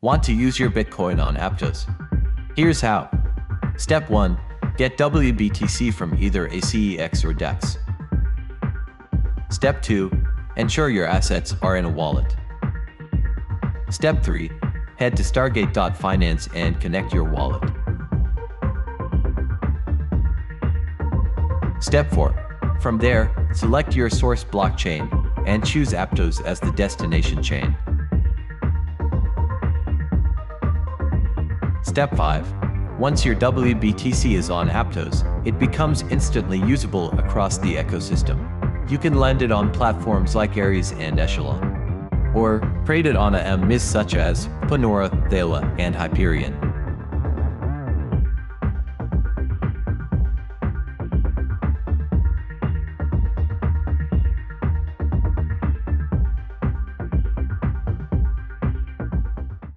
Want to use your Bitcoin on Aptos? Here's how. Step 1. Get WBTC from either a CEX or DEX. Step 2. Ensure your assets are in a wallet. Step 3. Head to stargate.finance and connect your wallet. Step 4. From there, select your source blockchain and choose Aptos as the destination chain. Step 5. Once your WBTC is on Aptos, it becomes instantly usable across the ecosystem. You can lend it on platforms like Aries and Echelon, or trade it on a MIS such as Panora, Thela, and Hyperion.